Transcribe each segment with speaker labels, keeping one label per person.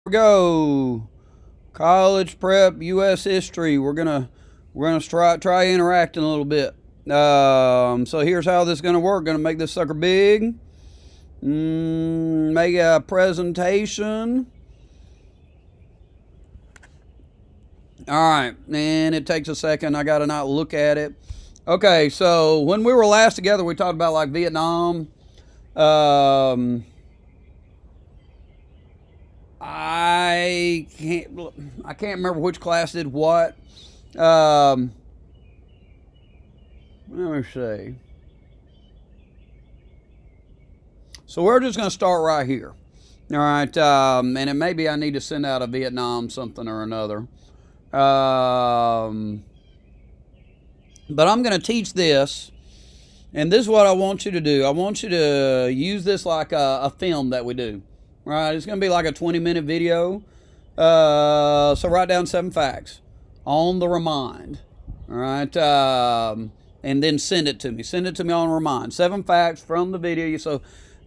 Speaker 1: Go college prep U.S. history. We're gonna try interacting a little bit. So here's how this is gonna work. Gonna make this sucker big. Make a presentation. All right, and it takes a second. I gotta not look at it. Okay, so when we were last together, we talked about like Vietnam. I can't remember which class did what. Let me see. So we're just going to start right here. All right, and it maybe I need to send out a Vietnam something or another. But I'm going to teach this, and this is what I want you to do. I want you to use this like a film that we do. Right, it's going to be like a 20-minute video. So write down 7 facts on the remind. All right, and then send it to me. Send it to me on remind. 7 facts from the video. So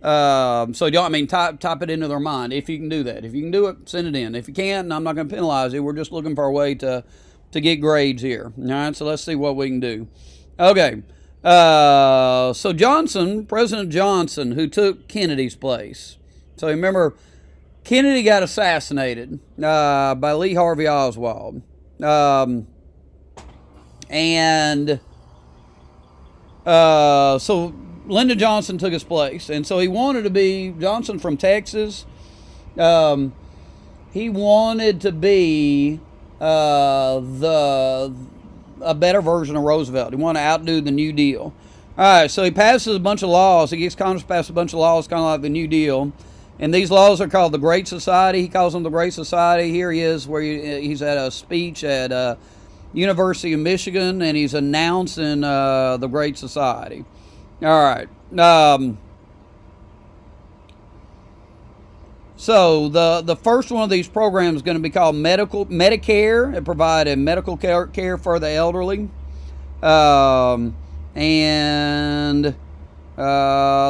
Speaker 1: type it into the remind if you can do that. If you can do it, send it in. If you can't, I'm not going to penalize you. We're just looking for a way to get grades here. All right, so let's see what we can do. Okay, so President Johnson, who took Kennedy's place. So remember, Kennedy got assassinated by Lee Harvey Oswald. So Lyndon Johnson took his place. And so he wanted to be, Johnson from Texas, he wanted to be a better version of Roosevelt. He wanted to outdo the New Deal. All right, so he passes a bunch of laws. He gets Congress to pass a bunch of laws, kind of like the New Deal. And these laws are called the Great Society. He calls them the Great Society. Here he is, where he's at a speech at University of Michigan, and he's announcing the Great Society. All right. So the first one of these programs is going to be called Medicare. It provided medical care for the elderly,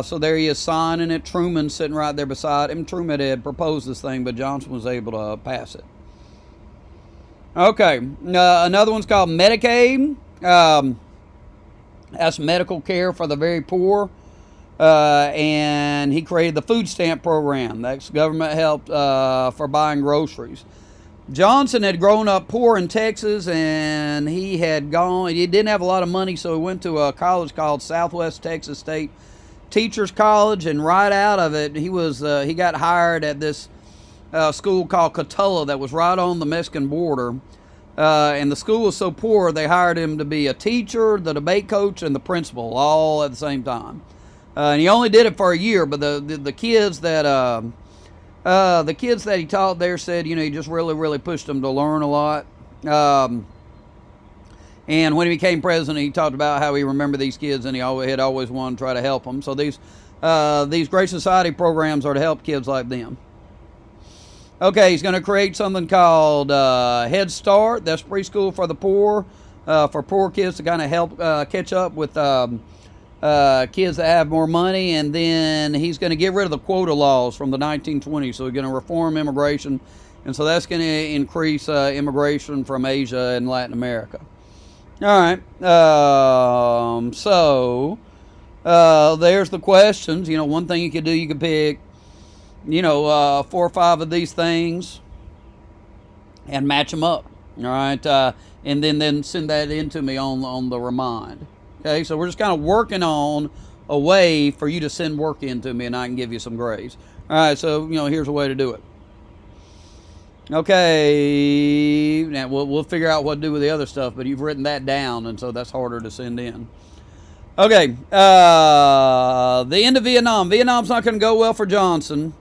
Speaker 1: so there he is signing it. Truman sitting right there beside him. Truman had proposed this thing, but Johnson was able to pass it. Okay, another one's called Medicaid. That's medical care for the very poor. And he created the food stamp program. That's government help for buying groceries. Johnson had grown up poor in Texas, and he didn't have a lot of money, so he went to a college called Southwest Texas State Teachers College, and right out of it, he got hired at this school called Cotulla that was right on the Mexican border. And the school was so poor, they hired him to be a teacher, the debate coach, and the principal all at the same time. And he only did it for a year, but the kids that he taught there said, he just really, really pushed them to learn a lot. And when he became president, he talked about how he remembered these kids, and he had always wanted to try to help them. So these Great Society programs are to help kids like them. Okay, he's going to create something called Head Start. That's preschool for the poor, for poor kids to kind of help catch up with kids that have more money. And then he's going to get rid of the quota laws from the 1920s. So he's going to reform immigration. And so that's going to increase immigration from Asia and Latin America. All right. There's the questions. One thing you could do, you could pick, 4 or 5 of these things and match them up. All right. And then send that in to me on the remind. Okay. So we're just kind of working on a way for you to send work in to me, and I can give you some grades. All right. So, here's a way to do it. Okay, now we'll figure out what to do with the other stuff, but you've written that down, and so that's harder to send in. Okay, the end of Vietnam. Vietnam's not going to go well for Johnson.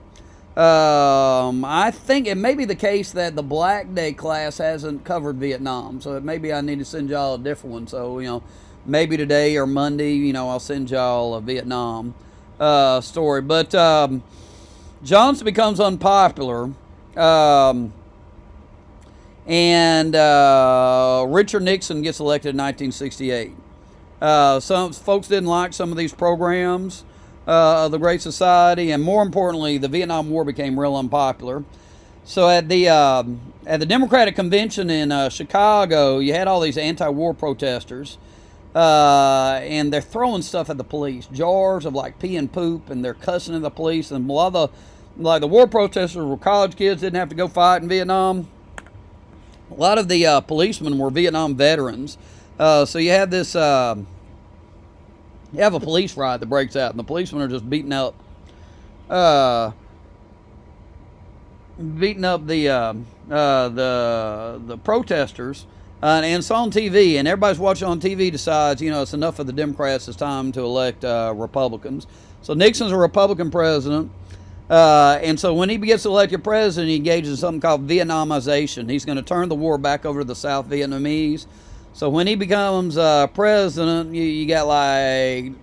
Speaker 1: I think it may be the case that the Black Day class hasn't covered Vietnam, so maybe I need to send y'all a different one. So, maybe today or Monday, I'll send y'all a Vietnam story. But Johnson becomes unpopular. And Richard Nixon gets elected in 1968. Some folks didn't like some of these programs of the Great Society, and more importantly, the Vietnam War became real unpopular. So at the Democratic convention in Chicago, you had all these anti-war protesters, and they're throwing stuff at the police, jars of like pee and poop, and they're cussing at the police. And a lot of the war protesters were college kids, didn't have to go fight in Vietnam. A lot of the policemen were Vietnam veterans. So you have this, you have a police riot that breaks out, and the policemen are just beating up the protesters, and it's on TV, and everybody's watching on TV decides, it's enough for the Democrats. It's time to elect Republicans. So Nixon's a Republican president, and so when he gets elected president, he engages in something called Vietnamization. He's going to turn the war back over to the South Vietnamese. So when he becomes president, you got like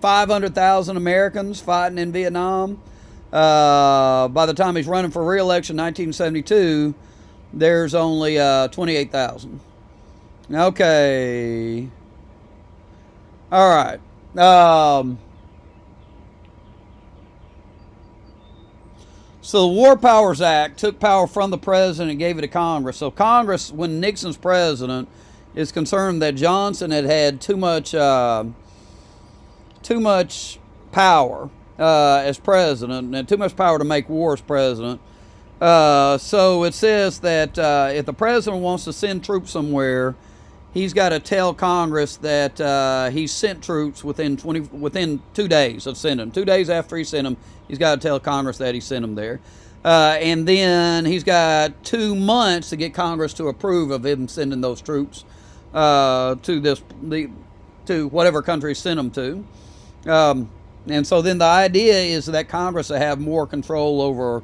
Speaker 1: 500,000 Americans fighting in Vietnam. By the time he's running for re-election in 1972, there's only 28,000. Okay. All right. So the War Powers Act took power from the president and gave it to Congress. So Congress, when Nixon's president, is concerned that Johnson had too much power as president, and too much power to make war as president. So it says that if the president wants to send troops somewhere, he's got to tell Congress that he's sent troops within 2 days of sending them. 2 days after he sent them, he's got to tell Congress that he sent them there. And then he's got 2 months to get Congress to approve of him sending those troops to whatever country he sent them to. And so then the idea is that Congress will have more control over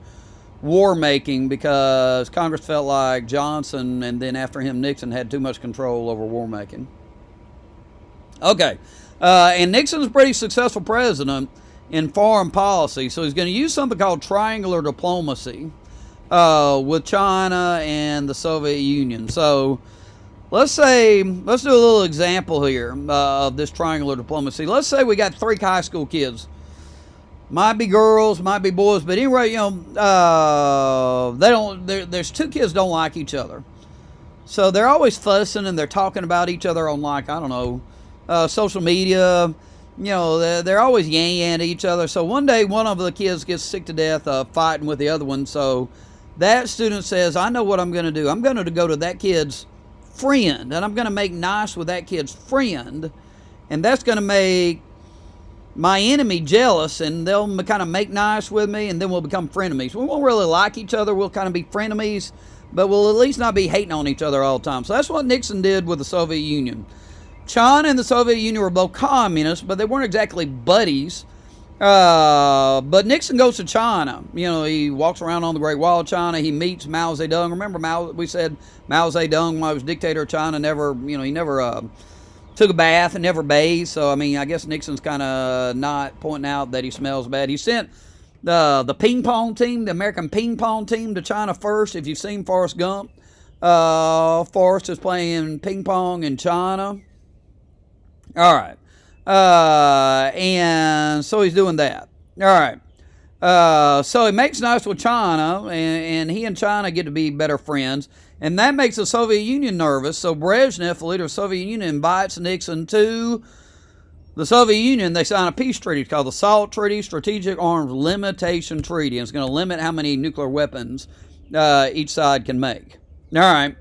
Speaker 1: war making, because Congress felt like Johnson, and then after him Nixon, had too much control over war making. Okay. And Nixon's a pretty successful president in foreign policy. So he's going to use something called triangular diplomacy with China and the Soviet Union. So let's do a little example here of this triangular diplomacy. Let's say we got 3 high school kids. Might be girls, might be boys, but anyway, there's 2 kids don't like each other. So they're always fussing, and they're talking about each other on, like, I don't know, social media. They're always yang-yang at each other. So one day, one of the kids gets sick to death of fighting with the other one. So that student says, I know what I'm going to do. I'm going to go to that kid's friend, and I'm going to make nice with that kid's friend, and that's going to make my enemy jealous, and they'll kind of make nice with me, and then we'll become frenemies. We won't really like each other. We'll kind of be frenemies, but we'll at least not be hating on each other all the time. So that's what Nixon did with the Soviet Union. China and the Soviet Union were both communists, but they weren't exactly buddies. But Nixon goes to China. He walks around on the Great Wall of China. He meets Mao Zedong. Remember, we said Mao Zedong, when he was dictator of China, he never took a bath and never bathed. So, I guess Nixon's kind of not pointing out that he smells bad. He sent the ping pong team, the American ping pong team, to China first. If you've seen Forrest Gump, Forrest is playing ping pong in China. All right. And so he's doing that. All right. So he makes nice with China, and he and China get to be better friends. And that makes the Soviet Union nervous. So Brezhnev, the leader of the Soviet Union, invites Nixon to the Soviet Union. They sign a peace treaty. It's called the SALT Treaty, Strategic Arms Limitation Treaty. And it's going to limit how many nuclear weapons each side can make. All right.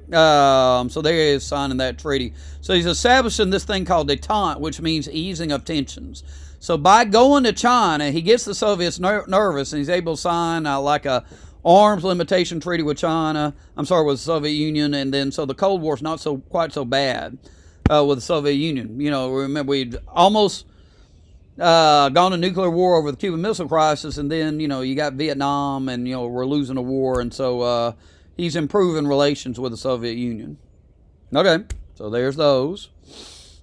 Speaker 1: So there he is signing that treaty. So he's establishing this thing called détente, which means easing of tensions. So by going to China, he gets the Soviets nervous, and he's able to sign like a arms limitation treaty with China. With the Soviet Union, and then so the Cold War's not quite so bad with the Soviet Union. Remember, we'd almost gone to nuclear war over the Cuban Missile Crisis, and then you got Vietnam, and we're losing a war, and so he's improving relations with the Soviet Union. Okay, so there's those.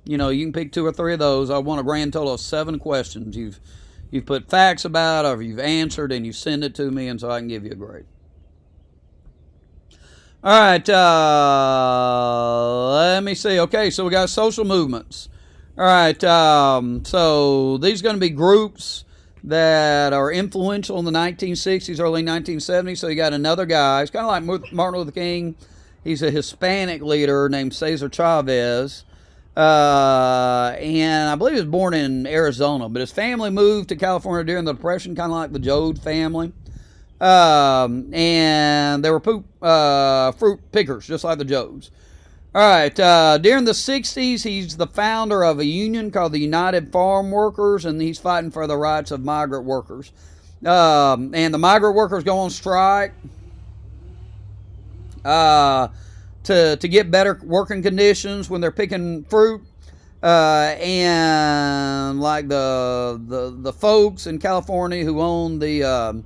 Speaker 1: You can pick 2 or 3 of those. I want a grand total of 7 questions. You've put facts about, or you've answered, and you send it to me, and so I can give you a grade. All right, let me see. Okay, so we got social movements. All right, so these are going to be groups that are influential in the 1960s, early 1970s. So you got another guy. It's kind of like Martin Luther King. He's a Hispanic leader named Cesar Chavez. And I believe he was born in Arizona, but his family moved to California during the Depression, kind of like the Joad family. And they were fruit pickers, just like the Joads. All right, during the 60s, he's the founder of a union called the United Farm Workers, and he's fighting for the rights of migrant workers. And the migrant workers go on strike to get better working conditions when they're picking fruit. And like the folks in California who own the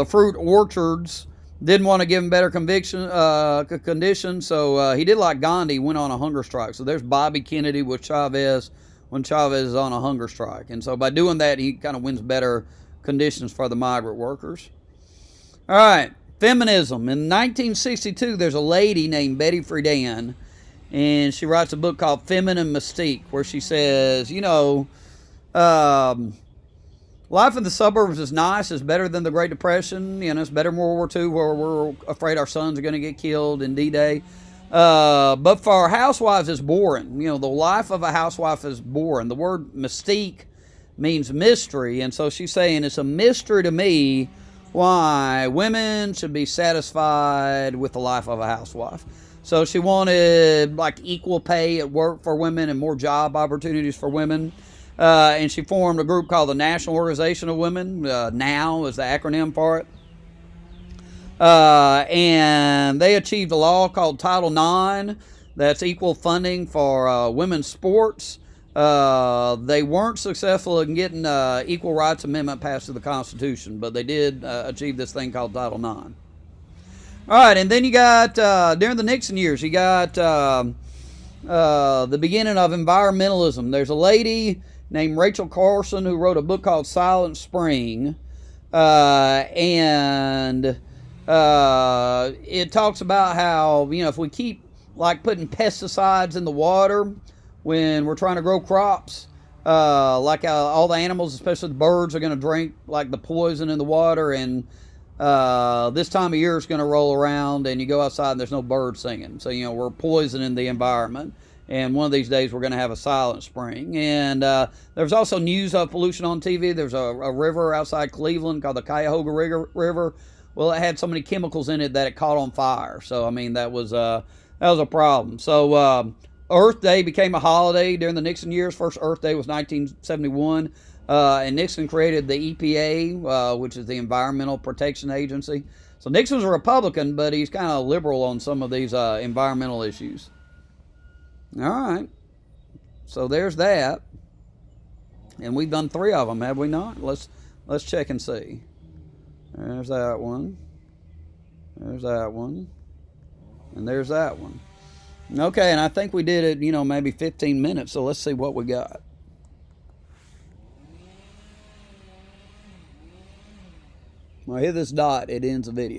Speaker 1: fruit orchards didn't want to give him better conditions, so he did like Gandhi, went on a hunger strike. So there's Bobby Kennedy with Chavez when Chavez is on a hunger strike. And so by doing that, he kind of wins better conditions for the migrant workers. All right, feminism. In 1962, there's a lady named Betty Friedan, and she writes a book called Feminine Mystique, where she says, life in the suburbs is nice. It's better than the Great Depression. It's better than World War II, where we're afraid our sons are going to get killed in D-Day. But for housewives, it's boring. The life of a housewife is boring. The word mystique means mystery. And so she's saying it's a mystery to me why women should be satisfied with the life of a housewife. So she wanted like equal pay at work for women and more job opportunities for women. And she formed a group called the National Organization of Women. NOW is the acronym for it. And they achieved a law called Title IX. That's equal funding for women's sports. They weren't successful in getting Equal Rights Amendment passed to the Constitution, but they did achieve this thing called Title IX. All right, and then you got, during the Nixon years, you got the beginning of environmentalism. There's a lady named Rachel Carson who wrote a book called Silent Spring, and it talks about how, if we keep like putting pesticides in the water when we're trying to grow crops, like all the animals, especially the birds, are going to drink like the poison in the water, and this time of year is going to roll around and you go outside and there's no birds singing. So, we're poisoning the environment. And one of these days we're going to have a silent spring. And there's also news of pollution on TV. There's a river outside Cleveland called the Cuyahoga River. Well, it had so many chemicals in it that it caught on fire. So, that was a problem. So Earth Day became a holiday during the Nixon years. First Earth Day was 1971. And Nixon created the EPA, which is the Environmental Protection Agency. So Nixon's a Republican, but he's kind of liberal on some of these environmental issues. All right, so there's that, and we've done 3 of them, have we not? Let's check and see. There's that one. There's that one, and there's that one. Okay, and I think we did it, maybe 15 minutes. So let's see what we got. When I hit this dot, it ends the video.